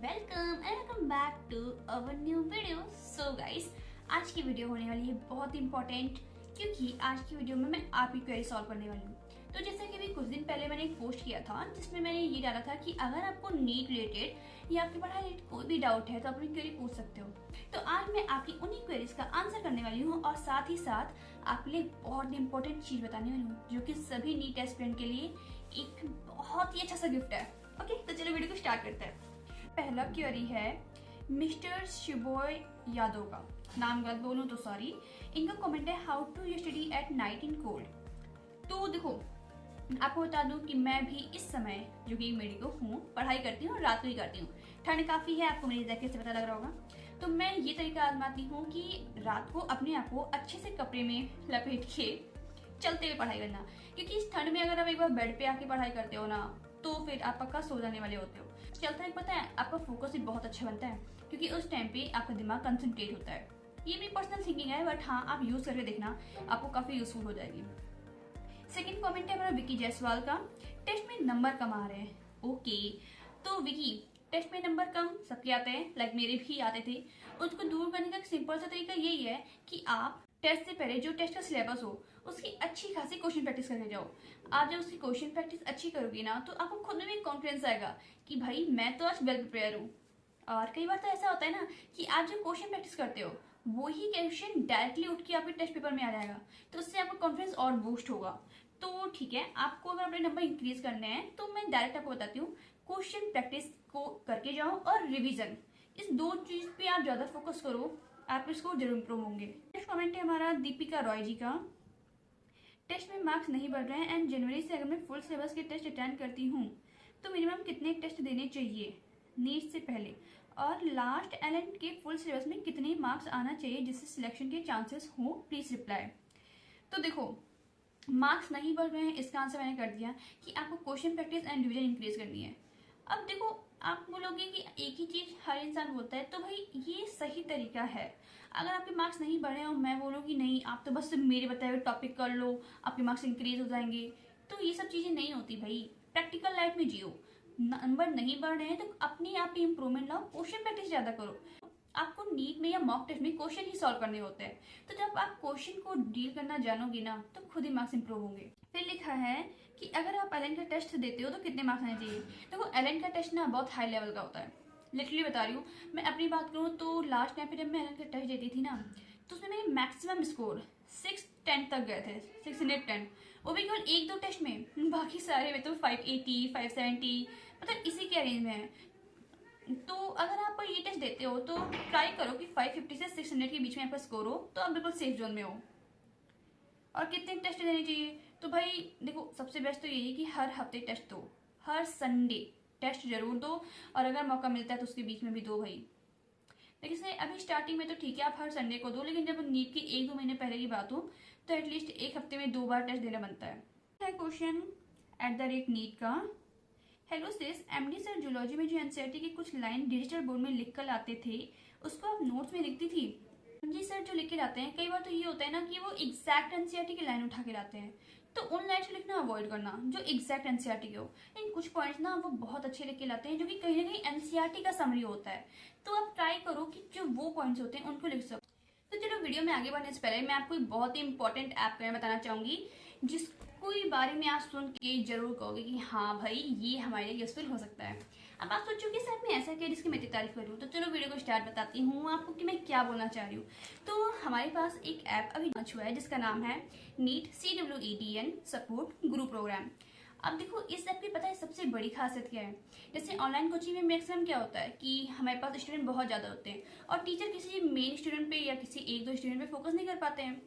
Welcome back to our new video. So guys, आज की video होने वाली है बहुत इंपॉर्टेंट, क्योंकि आज की वीडियो में मैं आपकी क्वेरी सॉल्व करने वाली हूँ। तो जैसा कि अभी कुछ दिन पहले मैंने एक पोस्ट किया था जिसमें मैंने ये डाला था कि अगर आपको नीट रिलेटेड या आपकी पढ़ाई रिलेटेड कोई भी डाउट है तो आप अपनी क्वेरी पूछ सकते हो। तो आज मैं आपकी उन्हीं क्वेरीज का आंसर करने वाली हूँ और साथ ही साथ आपके लिए बहुत इंपॉर्टेंट चीज बताने वाली हूँ जो कि सभी नीट एस्पिरेंट के लिए एक बहुत ही अच्छा सा गिफ्ट है। ओके, तो चलो वीडियो को स्टार्ट करते हैं। पहला क्वेरी है मिस्टर शिबोय यादव का, नाम गलत बोलूं तो सॉरी। इनका कमेंट है how to you study at night in cold. तो देखो, आपको बता दूं कि मैं भी इस समय जो कि मेडिको हूँ पढ़ाई करती हूँ, रात को ही करती हूँ। ठंड काफी है, आपको मेरी जैकेट से पता लग रहा होगा। तो मैं ये तरीका आजमाती हूँ कि रात को अपने आप को अच्छे से कपड़े में लपेट के चलते हुए पढ़ाई करना, क्योंकि इस ठंड में अगर आप एक बार बेड पे आके पढ़ाई करते हो ना तो फिर आप पक्का सो जाने वाले होते हो। चलता है, पता है आपका फोकस भी बहुत अच्छा बनता है क्योंकि उस टाइम पे आपका दिमाग कंसंट्रेट होता है। ये मेरी पर्सनल थिंकिंग है, बट हाँ आप यूज करके देखना, आपको काफी यूजफुल हो जाएगी। सेकंड कमेंट है हमारा विकी जायसवाल का, टेस्ट में नंबर कम आ रहे हैं। ओके, तो विकी, टेस्ट में नंबर कम सबके आते हैं, लाइक मेरे भी आते थे। उसको दूर करने का एक सिंपल सा तरीका यही है कि आप टेस्ट से पहले जो टेस्ट का सिलेबस हो उसकी अच्छी खासी क्वेश्चन प्रैक्टिस करके जाओ। आप जब उसकी क्वेश्चन प्रैक्टिस अच्छी करोगी ना तो आपको खुद में भी कॉन्फिडेंस आएगा कि भाई मैं तो आज वेल प्रिपेयर हूँ। और कई बार तो ऐसा होता है ना कि आप जब क्वेश्चन प्रैक्टिस करते हो वही क्वेश्चन डायरेक्टली उठ के आपके टेस्ट पेपर में आ जाएगा, तो उससे आपका कॉन्फिडेंस और बूस्ट होगा। तो ठीक है, आपको अगर अपने नंबर इंक्रीज करने हैं तो मैं डायरेक्ट आपको बताती हूँ, क्वेश्चन प्रैक्टिस को करके जाओ और रिविजन, इस दो चीज पे आप ज्यादा फोकस करो, आप इसको जरूर इम्प्रूव होंगे। नेक्स्ट कमेंट है हमारा दीपिका रॉय जी का, टेस्ट में मार्क्स नहीं बढ़ रहे हैं एंड जनवरी से अगर मैं फुल सिलेबस के टेस्ट अटेंड करती हूँ तो मिनिमम कितने टेस्ट देने चाहिए नीट से पहले, और लास्ट एलएन के फुल सिलेबस में कितने मार्क्स आना चाहिए जिससे सिलेक्शन के चांसेस हो, प्लीज रिप्लाई। तो देखो, मार्क्स नहीं बढ़ रहे हैं इसका आंसर मैंने कर दिया कि आपको question practice and revision increase करनी है। अब देखो, आप बोलोगे कि एक ही चीज हर इंसान बोलता है, तो भाई ये सही तरीका है। अगर आपके मार्क्स नहीं बढ़े और मैं बोलूँ कि नहीं आप तो बस मेरे बताए हुए टॉपिक कर लो आपके मार्क्स इंक्रीज हो जाएंगे, तो ये सब चीजें नहीं होती भाई। प्रैक्टिकल लाइफ में जियो, नंबर नहीं बढ़ रहे हैं तो अपने आप ही इंप्रूवमेंट लाओ, क्वेश्चन प्रैक्टिस ज्यादा करो। आपको नीट में या मॉक टेस्ट में क्वेश्चन ही सॉल्व करने होते हैं, तो जब आप क्वेश्चन को डील करना जानोगे ना तो खुद ही मार्क्स इंप्रूव होंगे। फिर लिखा है कि अगर आप एलएन का टेस्ट देते हो तो कितने मार्क्स आने चाहिए। देखो, एलएन का टेस्ट ना बहुत हाई लेवल का होता है, लिटरली बता रही हूँ। मैं अपनी बात करूँ तो लास्ट टाइम पे जब मैं एलएन का टेस्ट देती थी ना तो उसमें मेरे मैक्सिमम स्कोर 610 तक गए थे, 610, वो भी केवल एक दो टेस्ट में। बाकी सारे में तो 580 570 मतलब इसी के रेंज में है। तो अगर आप ये टेस्ट देते हो तो ट्राई करो कि 550 से 600 के बीच में आपका स्कोर हो, तो आप बिल्कुल सेफ जोन में हो। और कितने टेस्ट देने चाहिए, तो भाई देखो सबसे बेस्ट तो यही है कि हर हफ्ते टेस्ट दो, हर संडे टेस्ट जरूर दो, और अगर मौका मिलता है तो उसके बीच में भी दो भाई। देखिए अभी स्टार्टिंग में तो ठीक है आप हर संडे को दो, लेकिन जब नीट की एक दो महीने पहले की बात हो तो एटलीस्ट एक हफ्ते में 2 बार टेस्ट देना बनता है। क्वेश्चन @NEET का, हेलो सिस, एमडी सर जूलॉजी में जो एनसीईआरटी की कुछ लाइन डिजिटल बोर्ड में लिख कर लाते थे उसको आप नोट्स में लिखती थी। जी सर, जो लिख के लाते हैं कई बार तो ये होता है ना कि वो एग्जैक्ट एनसीईआरटी की लाइन उठा के लाते हैं, तो उन लाइन से लिखना अवॉइड करना जो एग्जैक्ट एनसीईआरटी के हो। इन कुछ पॉइंट्स ना वो बहुत अच्छे लिख के लाते हैं जो कि कहीं ना कहीं एनसीईआरटी का समरी होता है, तो आप ट्राई करो कि जो वो पॉइंट्स होते हैं उनको लिख सको। तो चलो वीडियो में आगे बढ़ने से पहले मैं आपको एक बहुत ही इंपॉर्टेंट ऐप का बताना चाहूंगी जिसको बारे में आप सुन के जरूर कहोगे कि हाँ भाई ये हमारे लिए यूजफुल हो सकता है। अब आप सोचोगे सर में ऐसा क्या जिसकी मैं इतनी तारीफ करूँ, तो चलो वीडियो को स्टार्ट बताती हूँ आपको कि मैं क्या बोलना चाह रही हूँ। तो हमारे पास एक ऐप अभी लॉन्च हुआ है जिसका नाम है नीट CWETN सपोर्ट गुरु प्रोग्राम। अब देखो, इस ऐप की पता है सबसे बड़ी खासियत क्या है। जैसे ऑनलाइन कोचिंग में मैक्सिमम क्या होता है कि हमारे पास स्टूडेंट बहुत ज्यादा होते हैं और टीचर किसी मेन स्टूडेंट पे या किसी एक दो स्टूडेंट पे फोकस नहीं कर पाते हैं।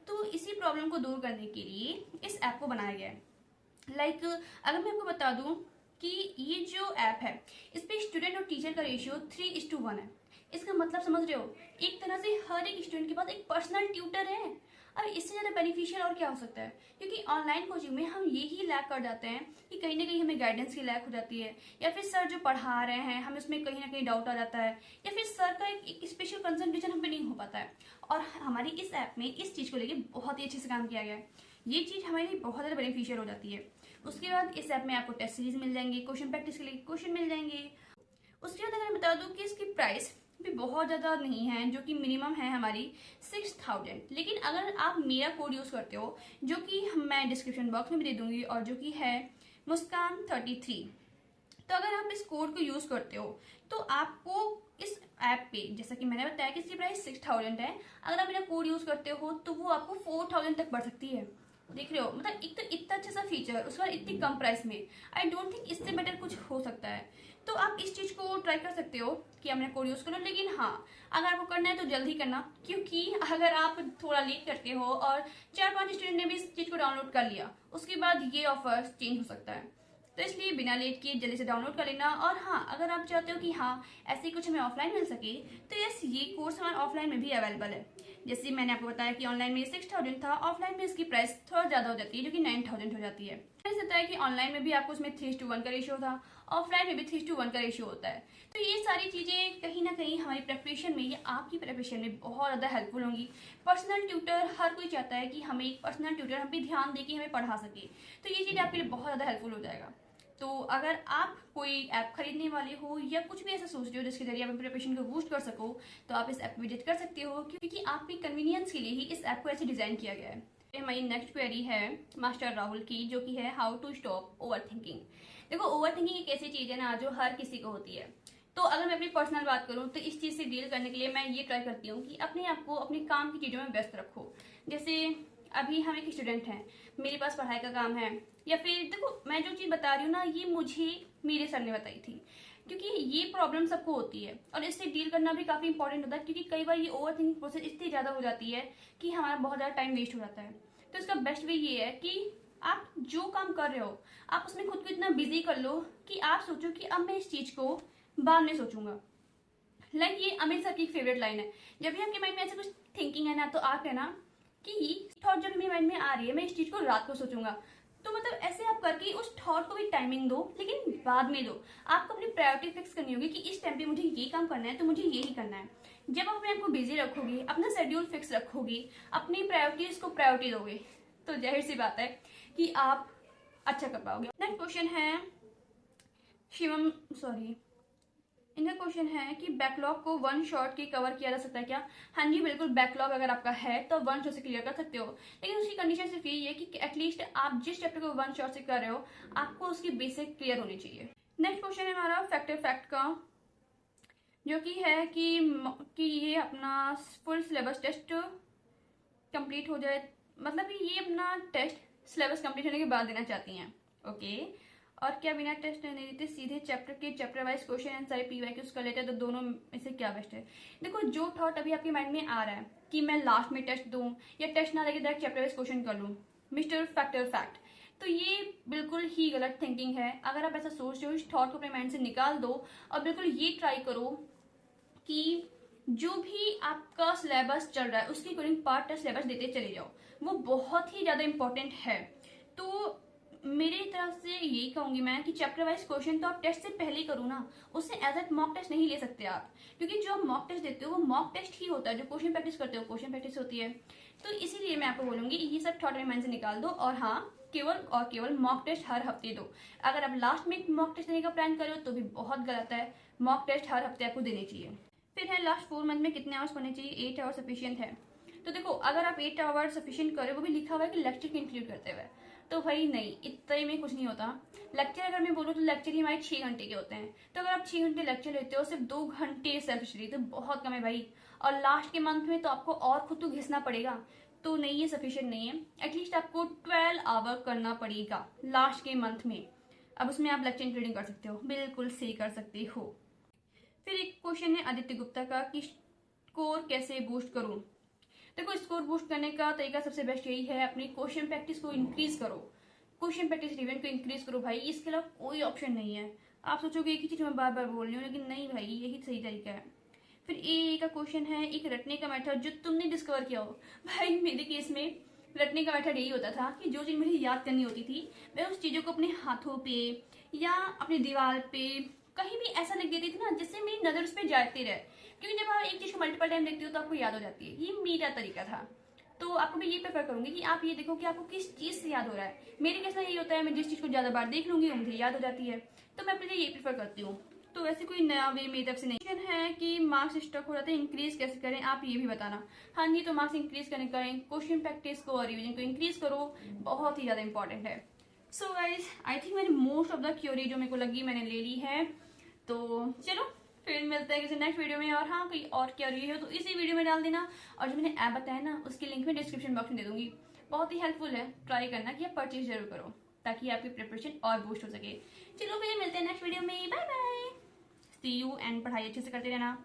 तो इसी प्रॉब्लम को दूर करने के लिए इस ऐप को बनाया गया है। लाइक अगर मैं आपको बता दूं कि ये जो ऐप है इस पे स्टूडेंट और टीचर का रेशियो 3:1 है। इसका मतलब समझ रहे हो, एक तरह से हर एक स्टूडेंट के पास एक पर्सनल ट्यूटर है। अब इससे ज्यादा बेनिफिशियल और क्या हो सकता है, क्योंकि ऑनलाइन कोचिंग में हम यही लैक कर जाते हैं कि कहीं ना कहीं हमें गाइडेंस की लैक हो जाती है, या फिर सर जो पढ़ा रहे हैं हमें उसमें कहीं ना कहीं डाउट आ जाता है, या फिर सर का एक स्पेशल कंसंट्रेशन हम पे नहीं हो पाता है। और हमारी इस ऐप में इस चीज को लेके बहुत ही अच्छे से काम किया गया है, ये चीज हमारे लिए बहुत ज्यादा बेनिफिशियल हो जाती है। उसके बाद इस ऐप में आपको टेस्ट सीरीज मिल जाएंगे, क्वेश्चन प्रैक्टिस के लिए क्वेश्चन मिल जाएंगे, उसके बाद अगर मैं बता दूं कि इसकी प्राइस भी बहुत ज़्यादा नहीं है, जो कि मिनिमम है हमारी 6000। लेकिन अगर आप मेरा कोड यूज़ करते हो, जो कि मैं डिस्क्रिप्शन बॉक्स में भी दे दूंगी, और जो कि है मुस्कान33, तो अगर आप इस कोड को यूज़ करते हो तो आपको इस ऐप पे, जैसा कि मैंने बताया कि इसकी प्राइस 6000 है, अगर आप मेरा कोड यूज़ करते हो तो वो आपको 4000 तक बढ़ सकती है। देख रहे हो, मतलब एक तो इतना अच्छा सा फीचर, उसके बाद इतनी कम प्राइस में, आई डोंट थिंक इससे बेटर कुछ हो सकता है। तो आप इस चीज़ को ट्राई कर सकते हो कि अपने कोड यूज़ करो। लेकिन हाँ, अगर आपको करना है तो जल्दी करना, क्योंकि अगर आप थोड़ा लेट करते हो और 4-5 स्टूडेंट ने भी इस चीज़ को डाउनलोड कर लिया, उसके बाद ये ऑफर चेंज हो सकता है। तो इसलिए बिना लेट किए जल्दी से डाउनलोड कर लेना। और हाँ, अगर आप चाहते हो कि हाँ ऐसे ही कुछ हमें ऑफलाइन मिल सके, तो यस, ये कोर्स हमारे ऑफलाइन में भी अवेलेबल है। जैसे मैंने आपको बताया कि ऑनलाइन में 6000 था, ऑफलाइन में इसकी प्राइस थोड़ा ज़्यादा हो जाती है, जो कि 9000 हो जाती है। मैंने बताया कि ऑनलाइन में भी आपको उसमें 3:1 का रेशियो था, ऑफलाइन में भी 3:1 का रेशियो होता है। तो ये सारी चीज़ें कहीं ना कहीं हमारी प्रिपरेशन में या आपकी प्रिपरेशन में बहुत ज़्यादा हेल्पफुल होंगी। पर्सनल ट्यूटर, हर कोई चाहता है कि हमें एक पर्सनल ट्यूटर हम भी ध्यान दे कि हमें पढ़ा सके, तो ये चीज़ आपके लिए बहुत ज़्यादा हेल्पफुल हो जाएगा। तो अगर आप कोई ऐप खरीदने वाले हो या कुछ भी ऐसा सोच रहे हो जिसके जरिए आप अपनी प्रिपरेशन को बूस्ट कर सको, तो आप इस ऐप को विजिट कर सकते हो, क्योंकि आपकी कन्वीनियंस के लिए ही इस ऐप को ऐसे डिजाइन किया गया है। हमारी नेक्स्ट क्वेरी है मास्टर राहुल की, जो कि है how to stop overthinking. देखो, ओवर थिंकिंग एक ऐसी चीज है ना जो हर किसी को होती है। तो अगर मैं अपनी पर्सनल बात करूं तो इस चीज से डील करने के लिए मैं ये ट्राई करती हूँ कि अपने आप को अपने काम की चीजों में व्यस्त रखो। जैसे अभी हम एक स्टूडेंट हैं, मेरे पास पढ़ाई का काम है, या फिर देखो मैं जो चीज़ बता रही हूँ ना, ये मुझे मेरे सर ने बताई थी, क्योंकि ये प्रॉब्लम सबको होती है और इससे डील करना भी काफ़ी इंपॉर्टेंट होता है, क्योंकि कई बार ये ओवर थिंकिंग प्रोसेस इतनी ज़्यादा हो जाती है कि हमारा बहुत ज़्यादा टाइम वेस्ट हो जाता है। तो इसका बेस्ट वे ये है कि आप जो काम कर रहे हो, आप उसमें खुद को इतना बिजी कर लो कि आप सोचो कि अब मैं इस चीज़ को बाद में सोचूंगा। लाइक ये अमित सर की फेवरेट लाइन है, जब भी आपके माइंड में ऐसा कुछ थिंकिंग है ना, तो आप कहना कि थॉट जब मेरे माइंड में आ रही है, मैं इस चीज को रात को सोचूंगा। तो मतलब ऐसे आप करके उस थॉट को भी टाइमिंग दो, लेकिन बाद में दो। आपको अपनी प्रायोरिटी फिक्स करनी होगी कि इस टाइम पे मुझे ये काम करना है, तो मुझे ये ही करना है। जब आप अपने आप को बिजी रखोगे, अपना शेड्यूल फिक्स रखोगे, अपनी प्रायोरिटीज को प्रायोरिटी दोगे, तो जाहिर सी बात है कि आप अच्छा कर पाओगे। नेक्स्ट क्वेश्चन है शिवम, सॉरी, इनका क्वेश्चन है कि बैकलॉग को वन शॉट की कवर किया जा सकता है क्या? हाँ जी, बिल्कुल। बैकलॉग अगर आपका है तो वन शॉट से क्लियर कर सकते हो, लेकिन उसकी कंडीशन सिर्फ यही है कि एटलीस्ट आप जिस चैप्टर को वन शॉट से कर रहे हो, आपको उसकी बेसिक क्लियर होनी चाहिए। नेक्स्ट क्वेश्चन है हमारा फैक्टर फैक्ट का, जो कि है कि ये अपना फुल सिलेबस टेस्ट कंप्लीट हो जाए, मतलब कि ये अपना टेस्ट सिलेबस कंप्लीट होने के बाद देना चाहती हैं। ओके, और क्या बिना टेस्ट नहीं देते सीधे chapter wise question answer PYQs कर लेते हैं, तो दोनों में से क्या बेस्ट है? देखो, जो थॉट अभी आपके माइंड में आ रहा है कि मैं लास्ट में टेस्ट दूं या टेस्ट ना लेके डायरेक्ट चैप्टर वाइज क्वेश्चन कर लूं, मिस्टर फैक्टर फैक्ट, तो ये बिल्कुल ही गलत थिंकिंग है। अगर आप ऐसा सोच रहे हो, इस थॉट को अपने माइंड से निकाल दो और बिल्कुल ये ट्राई करो कि जो भी आपका सिलेबस चल रहा है उसके अकॉर्डिंग पार्ट टेस्ट सिलेबस देते चले जाओ, वो बहुत ही ज्यादा इंपॉर्टेंट है। तो मेरी तरफ से यही कहूंगी मैं कि चैप्टर वाइज क्वेश्चन तो आप टेस्ट से पहले ही करो ना, उससे एज ए मॉक टेस्ट नहीं ले सकते आप, क्योंकि जो आप मॉक टेस्ट देते हो वो मॉक टेस्ट ही होता है, जो क्वेश्चन प्रैक्टिस करते हो क्वेश्चन प्रैक्टिस होती है। तो इसीलिए मैं आपको बोलूंगी ये सब थॉट अपने माइंड से निकाल दो, और हाँ, केवल और केवल मॉक टेस्ट हर हफ्ते दो। अगर आप लास्ट में मॉक टेस्ट देने का प्लान करो तो भी बहुत गलत है, मॉक टेस्ट हर हफ्ते आपको देने चाहिए। फिर है लास्ट 4 मंथ में कितने आवर्स पढ़ने चाहिए? 8 आवर्स सफिशियंट है। तो देखो, अगर आप 8 आवर्स सफिशियंट करें, वो भी लिखा हुआ है कि लेक्चर को इंक्लूड करते हुए, तो भाई नहीं, इतने में कुछ नहीं होता। लेक्चर अगर मैं बोलूँ तो लेक्चर ही हमारे 6 घंटे के होते हैं, तो अगर आप 6 घंटे लेक्चर लेते हो, सिर्फ 2 घंटे सेल्फ स्टडी, तो बहुत कम है भाई। और लास्ट के मंथ में तो आपको और खुद को घिसना पड़ेगा, तो नहीं, ये सफिशियंट नहीं है। एटलीस्ट आपको 12 आवर करना पड़ेगा लास्ट के मंथ में। अब उसमें आप लेक्चर इंक्लूडिंग कर सकते हो, बिल्कुल सही कर सकते हो। फिर एक क्वेश्चन है आदित्य गुप्ता का कि स्कोर कैसे बूस्ट करूं? देखो, स्कोर बूस्ट करने का तरीका सबसे बेस्ट यही है, अपनी क्वेश्चन प्रैक्टिस को इंक्रीज करो, क्वेश्चन प्रैक्टिस रिवीजन को इंक्रीज करो भाई, इसके अलावा कोई ऑप्शन नहीं है। आप सोचोगे एक ही चीज मैं बार बार बोल रही हूँ, लेकिन नहीं भाई, यही सही तरीका है। फिर ए का क्वेश्चन है एक रटने का मेथड जो तुमने डिस्कवर किया हो। भाई मेरे केस में रटने का मेथड यही होता था कि जो चीज मुझे याद करनी होती थी, मैं उस चीजों को अपने हाथों पे या अपनी दीवार पे कहीं भी ऐसा लिख देती थी ना, जिससे मेरी नजर उस पर जाती रहे, क्योंकि जब आप एक चीज को मल्टीपल टाइम देखते हो तो आपको याद हो जाती है। ये मेरा तरीका था। तो आपको मैं ये प्रेफर करूंगी कि आप ये देखो कि आपको किस चीज से याद हो रहा है। मेरे केस में यही होता है, मैं जिस चीज को ज्यादा बार देख लूंगी वो मुझे याद हो जाती है, तो मैं अपने लिए ये प्रेफर करती हूँ। तो वैसे कोई नया वे मेरी तरफ से नहीं है कि मार्क्स स्टक हो जाते हैं, इंक्रीज कैसे करें आप ये भी बताना। हाँ जी, तो मार्क्स इंक्रीज करने करें, क्वेश्चन प्रैक्टिस को और रिवीजन को इंक्रीज करो, बहुत ही ज्यादा इंपॉर्टेंट है। सो गाइज आई थिंक मैंने मोस्ट ऑफ द क्यूरी जो मेरे को लगी मैंने ले ली है। तो चलो फिर मिलते हैं किसी नेक्स्ट वीडियो में। और हाँ, कोई और क्यूरी हो तो इसी वीडियो में डाल देना, और जो मैंने ऐप बताया ना उसकी लिंक मैं डिस्क्रिप्शन बॉक्स में दे दूंगी। बहुत ही हेल्पफुल है, ट्राई करना कि आप परचेज जरूर करो ताकि आपकी प्रिपरेशन और बूस्ट हो सके। चलो फिर मिलते हैं नेक्स्ट वीडियो में, bye bye, see you, and पढ़ाई अच्छे से करते रहना।